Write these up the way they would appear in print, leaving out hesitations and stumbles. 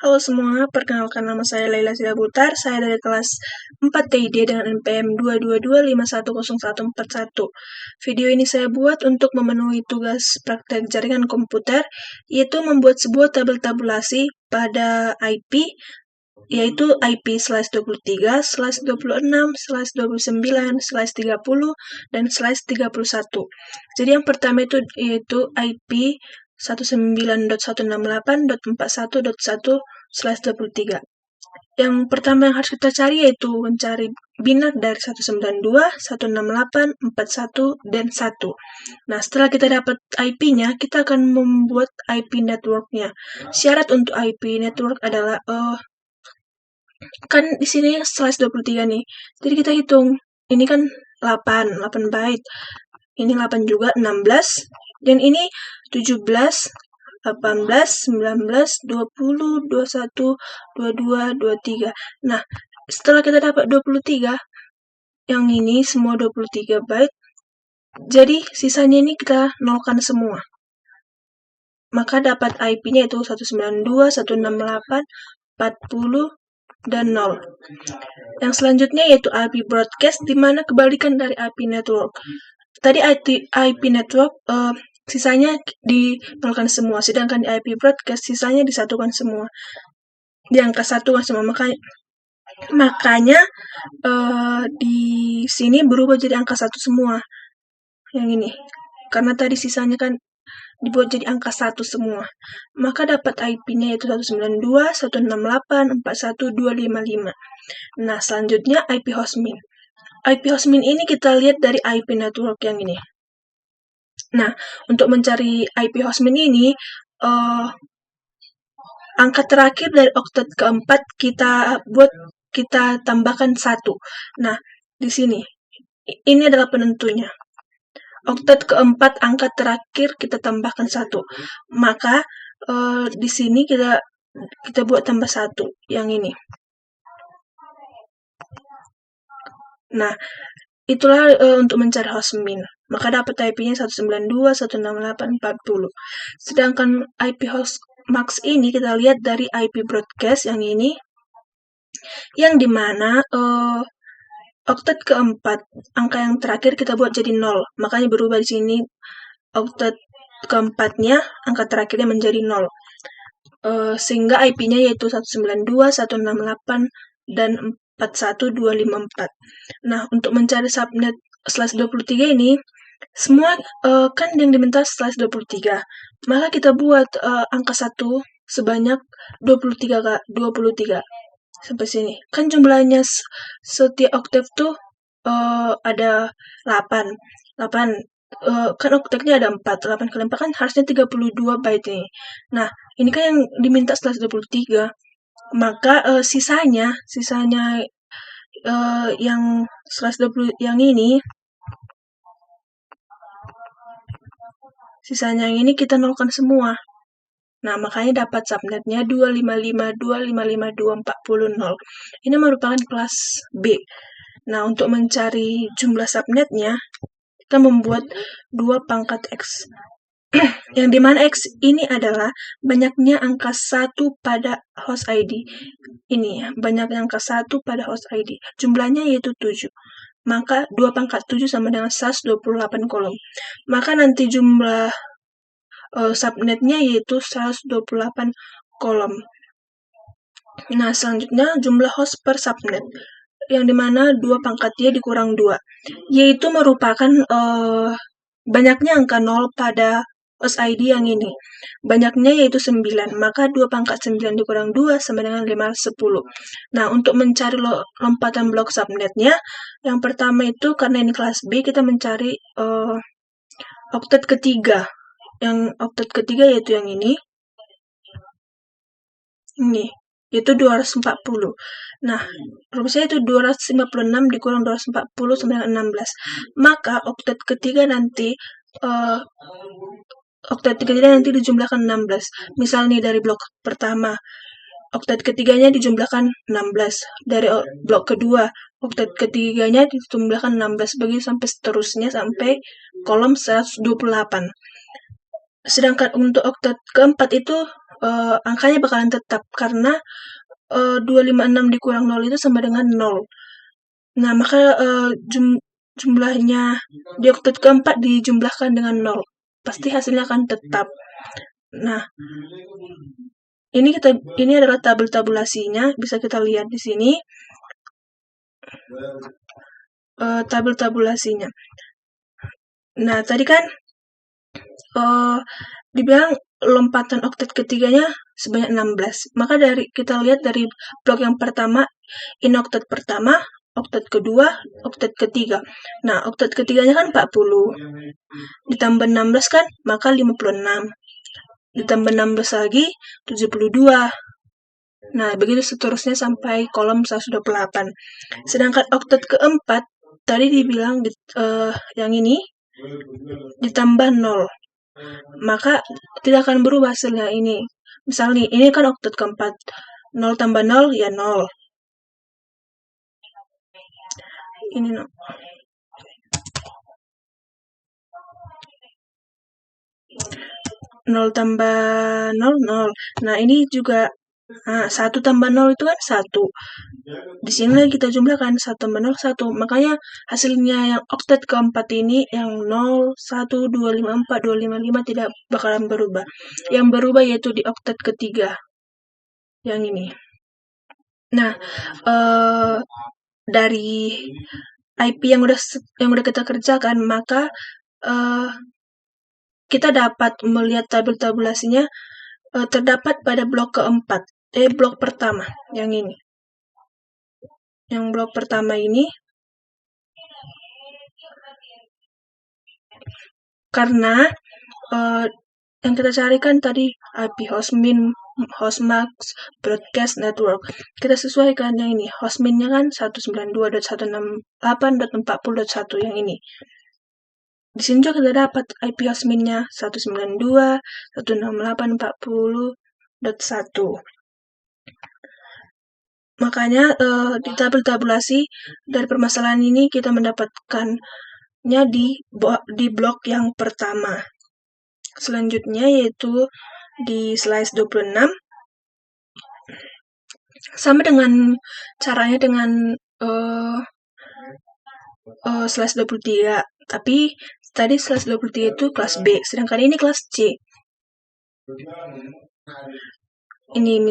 Halo semua, perkenalkan nama saya Laila Silabutar. Saya dari kelas 4 TID dengan NPM 222510141. Video ini saya buat untuk memenuhi tugas praktek jaringan komputer, yaitu membuat sebuah tabel tabulasi pada IP, yaitu IP/26/26/29/30 dan /31. Jadi yang pertama itu yaitu IP 19.168.41.1/23. Yang pertama yang harus kita cari yaitu mencari binar dari 192, 168, 41, dan 1. Nah, setelah kita dapat IP-nya, kita akan membuat IP network-nya. Syarat untuk IP network adalah kan di sini /23 nih. Jadi kita hitung. Ini kan 8 byte. Ini 8 juga, 16. Dan ini 17, 18, 19, 20, 21, 22, 23. Nah, setelah kita dapat 23, yang ini semua 23 byte, jadi sisanya ini kita nolkan semua. Maka dapat IP-nya itu 192, 168, 40, dan 0. Yang selanjutnya yaitu IP broadcast, di mana kebalikan dari IP network. Tadi IP network sisanya dinolkan semua, sedangkan di IP broadcast sisanya disatukan semua, diangka-satukan semua. Makanya di sini berubah jadi angka 1 semua. Yang ini. Karena tadi sisanya kan dibuat jadi angka 1 semua. Maka dapat IP-nya yaitu 192, 168, 41, 255. Nah, selanjutnya IP hostmin. IP hostmin ini kita lihat dari IP network yang ini. Nah, untuk mencari IP hostmin ini, angka terakhir dari oktet keempat kita tambahkan 1. Nah, di sini. Ini adalah penentunya. Oktet keempat angka terakhir kita tambahkan 1. Maka di sini kita buat tambah 1 yang ini. Nah, itulah untuk mencari hostmin. Maka dapat IP-nya 192, 168, 40. Sedangkan IP hostmax ini kita lihat dari IP broadcast yang ini, yang dimana oktet keempat angka yang terakhir kita buat jadi 0. Makanya berubah di sini oktet keempatnya angka terakhirnya menjadi 0. Sehingga IP-nya yaitu 192, 168, dan 41254. Nah, untuk mencari subnet /23 ini, semua kan yang diminta /23. Maka kita buat angka 1 sebanyak 23 sampai sini. Kan jumlahnya setiap oktav tuh ada 8. Kan oktavnya ada 4. 8 kali 4 kan harusnya 32 byte nih. Nah, ini kan yang diminta /23. Maka sisanya yang /20 yang ini, sisanya yang ini kita nolkan semua. Nah, makanya dapat subnetnya 255.255.240.0. Ini merupakan kelas B. Nah, untuk mencari jumlah subnetnya, kita membuat 2 pangkat X. Yang dimana X ini adalah banyaknya angka 1 pada host ID. Ini ya, banyaknya angka 1 pada host ID. Jumlahnya yaitu 7. Maka 2 pangkat 7 sama dengan 128 kolom. Maka nanti jumlah subnetnya yaitu 128 kolom. Nah, selanjutnya jumlah host per subnet, yang dimana 2 pangkatnya dikurang 2, yaitu merupakan banyaknya angka 0 pada host ID yang ini. Banyaknya yaitu 9, maka 2 pangkat 9 dikurang 2 sama dengan 5/10. Nah, untuk mencari lompatan blok subnetnya, yang pertama itu karena ini kelas B, kita mencari oktet ketiga. Yang oktet ketiga yaitu yang ini. Ini, yaitu 240. Nah, rumusnya itu 256 dikurang 240 sama dengan 16. Maka oktet ketiga nanti dijumlahkan 16. Misal nih dari blok pertama, oktet ketiganya dijumlahkan 16. Dari blok kedua, oktet ketiganya dijumlahkan 16. Begitu sampai seterusnya sampai kolom 128. Sedangkan untuk oktet keempat itu angkanya bakalan tetap karena 256 dikurang 0 itu sama dengan 0. Nah, maka jumlahnya di oktet keempat dijumlahkan dengan 0. Pasti hasilnya akan tetap. Nah, ini adalah tabel tabulasinya, bisa kita lihat di sini. Tabel tabulasinya. Nah, tadi kan dibilang lompatan oktet ketiganya sebanyak 16. Maka kita lihat dari blok yang pertama, ini oktet pertama, oktet kedua, oktet ketiga. Nah, oktet ketiganya kan 40. Ditambah 16 kan, maka 56. Ditambah 16 lagi, 72. Nah, begitu seterusnya sampai kolom 128. Sedangkan oktet keempat, tadi dibilang yang ini ditambah 0. Maka tidak akan berubah hasilnya ini. Misalnya ini kan oktet keempat. 0 tambah 0 ya 0. Ini 0. Nol tambah 0, 0. Nah, ini juga 1 tambah 0 itu kan 1. Di sini kita jumlahkan 1 tambah 0, 1. Makanya hasilnya yang oktet keempat ini yang 0, 1, 2, 5, 4, 2, 5, 5 tidak bakalan berubah. Yang berubah yaitu di oktet ketiga. Yang ini. Nah, dari IP yang udah kita kerjakan, maka kita dapat melihat tabel tabulasinya terdapat pada blok keempat, blok pertama, yang ini. Yang blok pertama ini, karena yang kita carikan tadi IP hostmin, hostmax, broadcast network. Kita sesuaikan yang ini. Hostminnya kan 192.168.40.1 yang ini. Di sini juga kita dapat IP hostminnya 192.168.40.1. Makanya di tabel tabulasi dari permasalahan ini kita mendapatkannya di blok yang pertama. Selanjutnya yaitu di slide 26. Sama dengan caranya dengan slide 23. Tapi tadi slide 23 itu kelas B, sedangkan ini kelas C. Ini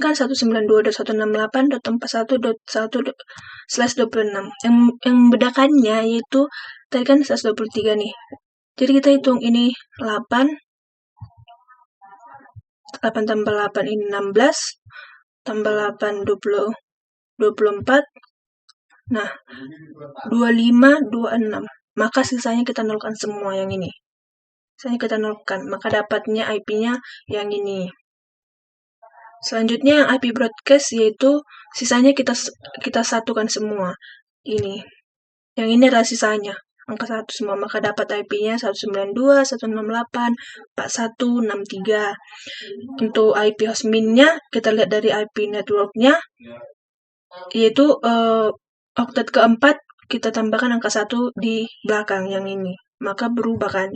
kan 192.168.41.1/26. Yang membedakannya yaitu tadi kan 123 nih. Jadi kita hitung ini 8 tambah 8 ini 16, tambah 8 24. Nah, 25, 26. Maka sisanya kita nolkan semua yang ini. Sisanya kita nolkan, maka dapatnya IP-nya yang ini. Selanjutnya yang IP broadcast yaitu sisanya kita satukan semua. Ini. Yang ini adalah sisanya. Angka 1 semua, maka dapat IP-nya 192, 168, 41, 63. Untuk IP hostminnya, kita lihat dari IP networknya, yaitu oktet keempat, kita tambahkan angka 1 di belakang yang ini. Maka berubah kan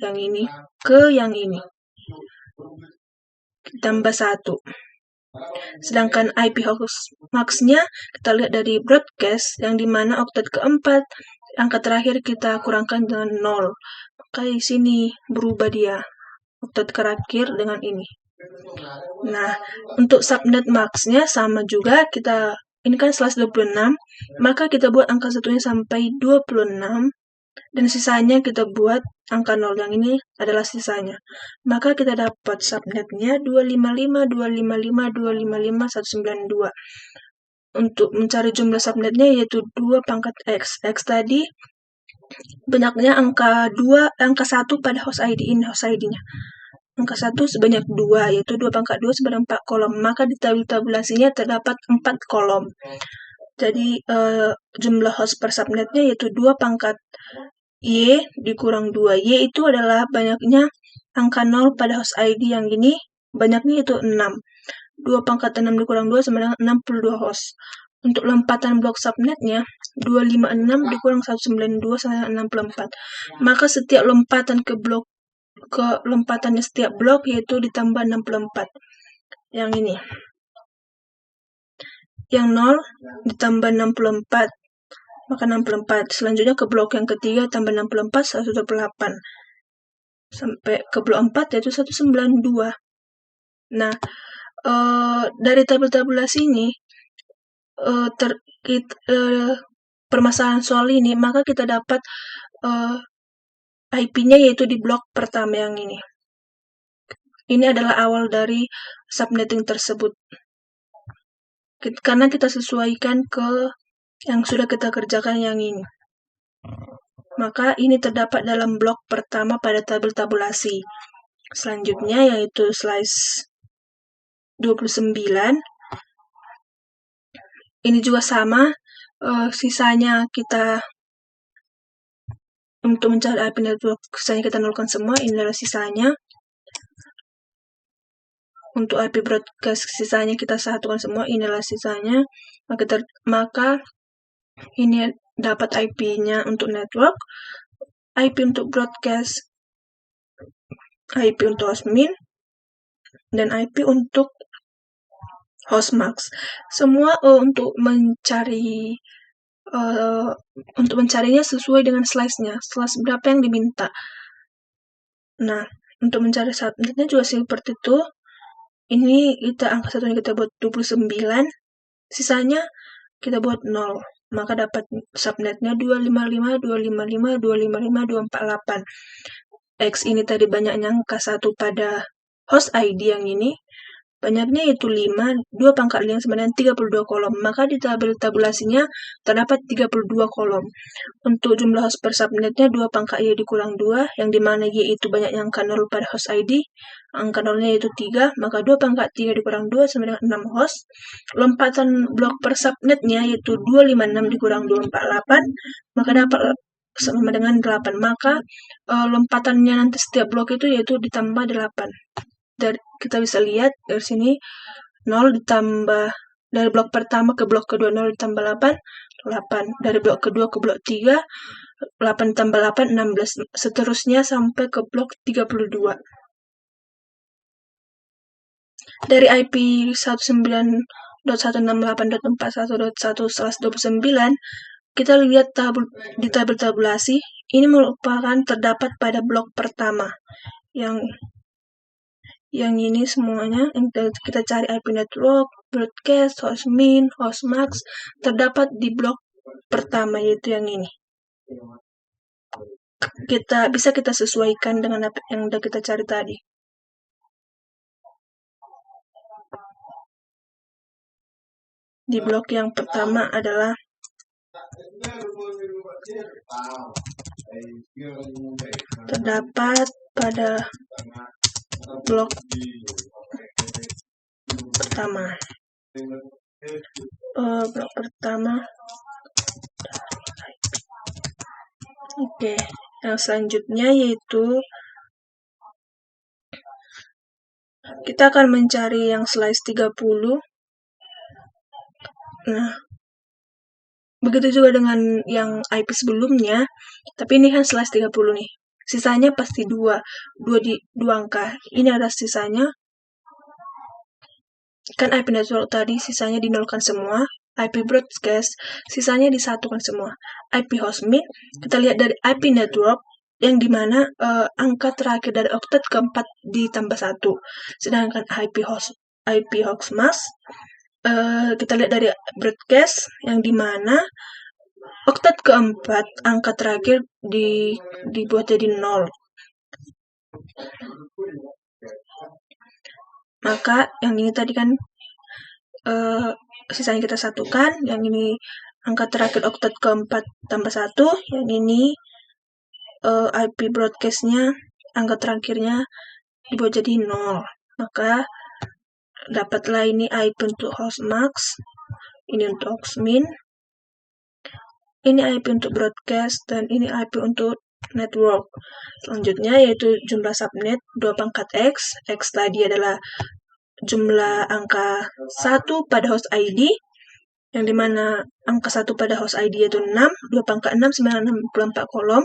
yang ini ke yang ini. Tambah 1. Sedangkan IP hostmax-nya kita lihat dari broadcast, yang dimana oktet keempat, angka terakhir kita kurangkan dengan 0. Maka di sini berubah dia. Oktet terakhir dengan ini. Nah, untuk subnet max-nya sama juga, ini kan slash 26, maka kita buat angka satunya sampai 26, dan sisanya kita buat angka 0, yang ini adalah sisanya. Maka kita dapat subnetnya 255.255.255.192. Untuk mencari jumlah subnetnya yaitu 2 pangkat X. X tadi banyaknya angka 1 pada host ID, ini host ID-nya. Angka 1 sebanyak 2, yaitu 2 pangkat 2 sebanyak 4 kolom. Maka di tabulasinya terdapat 4 kolom. Jadi jumlah host per subnetnya yaitu 2 pangkat Y dikurang 2. Y itu adalah banyaknya angka 0 pada host ID yang ini, banyaknya itu 6. 2 pangkat 6 dikurang 2 sama dengan 62 host. Untuk lompatan blok subnetnya, 256 dikurang 192 sama dengan 64. Maka setiap lompatan ke blok ke lompatannya setiap blok, yaitu ditambah 64. Yang ini. Yang 0 ditambah 64, maka 64. Selanjutnya ke blok yang ketiga tambah 64, 128. Sampai ke blok 4 yaitu 192. Nah, dari tabulasi ini, permasalahan soal ini, maka kita dapat IP-nya yaitu di blok pertama yang ini. Ini adalah awal dari subnetting tersebut. Karena kita sesuaikan ke yang sudah kita kerjakan yang ini. Maka ini terdapat dalam blok pertama pada tabel tabulasi. Selanjutnya yaitu slice 29. Ini juga sama, sisanya kita untuk mencari IP network, sisanya kita nolkan semua, ini adalah sisanya. Untuk IP broadcast sisanya kita satukan semua, inilah sisanya. Maka ini dapat IP-nya untuk network, IP untuk broadcast, IP untuk hostmin, dan IP untuk hostmax. Semua untuk mencarinya sesuai dengan slice-nya, slice berapa yang diminta. Nah, untuk mencari subnetnya juga seperti itu. Ini kita angka satunya kita buat 29, sisanya kita buat 0. Maka dapat subnetnya 255.255.255.248. X ini tadi banyaknya angka 1 pada host ID yang ini. Banyaknya yaitu 5, 2 pangkat 5 sama dengan 32 kolom. Maka di tabel tabulasinya terdapat 32 kolom. Untuk jumlah host per subnetnya 2 pangkat Y dikurang 2, yang dimana Y itu banyaknya angka 0 pada host ID. Angka 0-nya yaitu 3, maka 2 pangkat 3 dikurang 2 sama dengan 6 host. Lompatan blok per subnetnya yaitu 256 dikurang 248, maka dapat sama dengan 8. Maka lompatannya nanti setiap blok itu yaitu ditambah 8. Kita bisa lihat dari sini 0 ditambah dari blok pertama ke blok kedua 0 ditambah 8, 8. Dari blok kedua ke blok 3, 8 tambah 8, 16. Seterusnya sampai ke blok 32. Dari IP 19.168.41.1/29, kita lihat di tabel tabulasi, ini merupakan terdapat pada blok pertama. Yang ini semuanya, yang kita cari IP network, broadcast, hostmin, hostmax, terdapat di blok pertama, yaitu yang ini. Bisa kita sesuaikan dengan apa yang sudah kita cari tadi. Di blok yang pertama adalah terdapat pada blok pertama. Blok pertama. Oke, yang selanjutnya yaitu kita akan mencari yang slice 30. Nah, begitu juga dengan yang IP sebelumnya, tapi ini kan slice 30 nih. Sisanya pasti 2 angka. Ini adalah sisanya. Kan IP network tadi sisanya dinolkan semua. IP broadcast sisanya disatukan semua. IP hostmin kita lihat dari IP network yang dimana angka terakhir dari oktet keempat ditambah 1. Sedangkan IP hostmax kita lihat dari broadcast yang dimana oktet keempat angka terakhir dibuat jadi 0. Maka yang ini tadi kan sisanya kita satukan, yang ini angka terakhir oktet keempat tambah 1, yang ini IP broadcastnya angka terakhirnya dibuat jadi 0. Maka dapatlah ini IP untuk hostmax, ini untuk hostmin, ini IP untuk broadcast, dan ini IP untuk network. Selanjutnya yaitu jumlah subnet 2 pangkat X. X tadi adalah jumlah angka 1 pada host ID, yang dimana angka 1 pada host ID yaitu 6, 2 pangkat 6 64 kolom.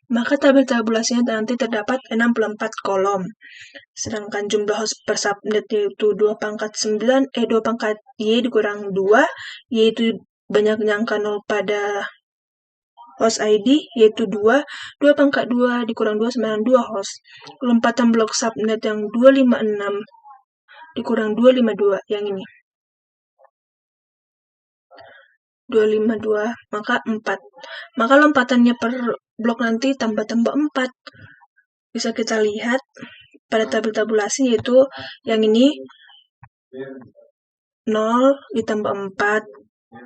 maka tabel tabulasinya nanti terdapat 64 kolom. Sedangkan jumlah host per subnet yaitu 2 pangkat Y dikurang 2, yaitu banyaknya angka 0 pada host ID, yaitu 2 pangkat 2 dikurang 2 sama dengan 2 host. Lompatan blok subnet yang 256 dikurang 252, yang ini. 252, maka 4. Maka lompatannya per blok nanti tambah-tambah 4. Bisa kita lihat pada tabel tabulasi, yaitu yang ini 0 ditambah 4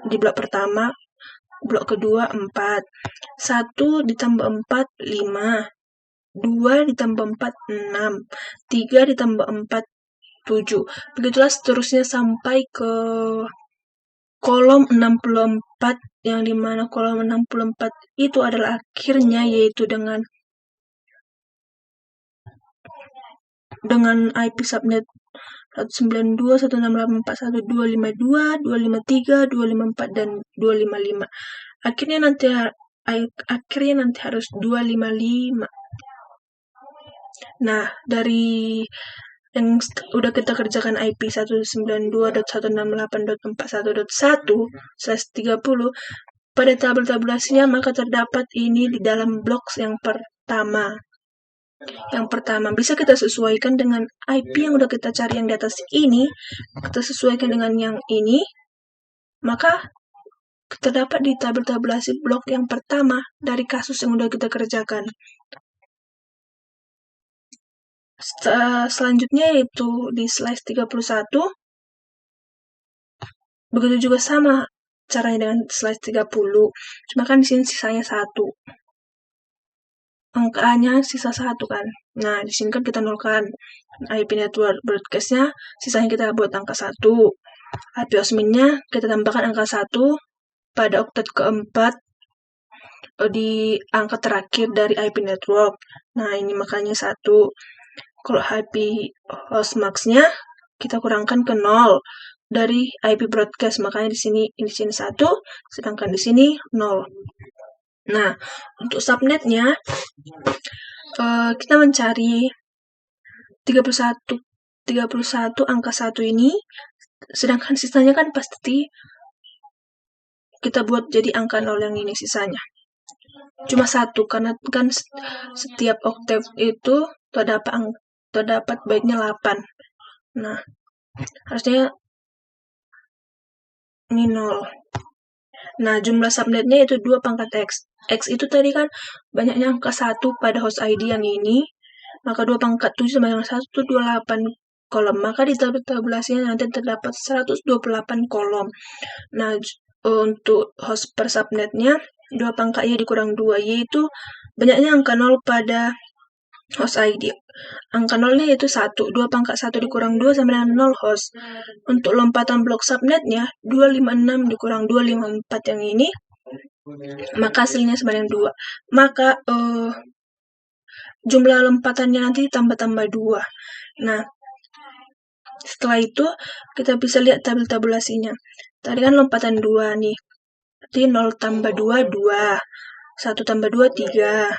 di blok pertama, blok kedua 4, 1 ditambah 4 5, 2 ditambah 4 6, 3 ditambah 4 7. Begitulah seterusnya sampai ke kolom 64, yang dimana kolom 64 itu adalah akhirnya, yaitu dengan IP subnet 192.168.1.252, 253, 254, dan 255. Akhirnya nanti harus 255. Nah, dari yang udah kita kerjakan IP 192.168.41.1/30, pada tabel tabulasinya maka terdapat ini di dalam blok yang pertama. Yang pertama bisa kita sesuaikan dengan IP yang udah kita cari yang di atas ini, kita sesuaikan dengan yang ini, maka terdapat di tabel tabulasi blok yang pertama dari kasus yang udah kita kerjakan. Selanjutnya yaitu di slide 31. Begitu juga sama caranya dengan slide 30. Cuma kan di sini sisanya 1. Angkanya sisa 1 kan. Nah, di sini kan kita nolkan. IP network broadcast-nya sisanya kita buat angka 1. IP hostmin-nya kita tambahkan angka 1 pada oktet keempat di angka terakhir dari IP network. Nah, ini makanya 1. Kalau IP hostmax-nya kita kurangkan ke 0 dari IP broadcast, makanya di sini 1, sedangkan di sini 0. Nah, untuk subnetnya kita mencari 31 angka 1 ini, sedangkan sisanya kan pasti kita buat jadi angka 0 yang ini sisanya. Cuma 1, karena kan setiap oktav itu terdapat baitnya 8. Nah, harusnya ini 0. Nah, jumlah subnetnya itu 2 pangkat X. X itu tadi kan banyaknya angka 1 pada host ID yang ini, maka 2 pangkat 7 sama dengan 1 itu 28 kolom. Maka di tabulasinya nanti terdapat 128 kolom. Nah, untuk host per subnetnya 2 pangkat Y dikurang 2, yaitu banyaknya angka 0 pada host ID. Angka 0-nya yaitu 1. 2 pangkat 1 dikurang 2 sama dengan 0 host. Untuk lompatan blok subnetnya 256 dikurang 254 yang ini, maka hasilnya sama dengan 2. Maka jumlah lompatannya nanti tambah-tambah 2. Nah, setelah itu kita bisa lihat tabel tabulasinya. Tadi kan lompatan 2 nih. Berarti 0 tambah 2, 2. 1 tambah 2, 3.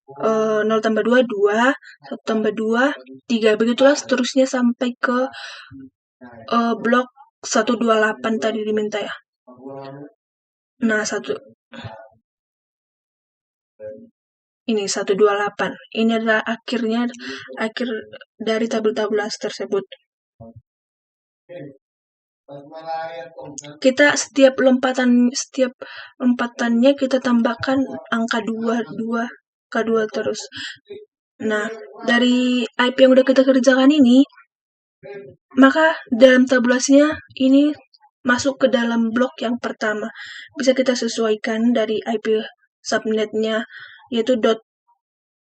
0 tambah 2, 2. 1 tambah 2, 3. Begitulah seterusnya sampai ke blok 128 tadi diminta ya. Nah, ini 128. Ini adalah akhir dari tabel tabulasi tersebut. Kita setiap lompatannya kita tambahkan angka 2 terus. Nah, dari IP yang udah kita kerjakan ini, maka dalam tabulasinya ini masuk ke dalam blok yang pertama. Bisa kita sesuaikan dari IP subnetnya, yaitu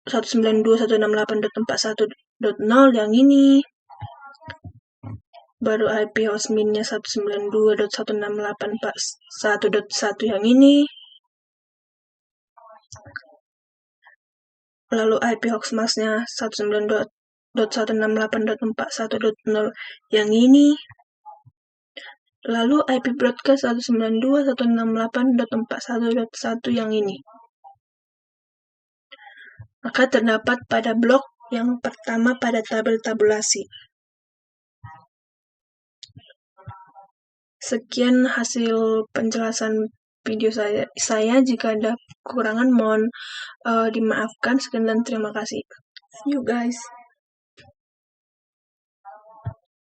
192.168.41.0 yang ini. Baru IP hostminnya 192.168.41.1 yang ini. Lalu IP hostmasknya 192.168.41.0 yang ini. Lalu IP broadcast 192.168.41.1 yang ini. maka terdapat pada blok yang pertama pada tabel tabulasi. Sekian hasil penjelasan video saya. Jika ada kekurangan mohon dimaafkan. Sekian dan terima kasih. See you guys.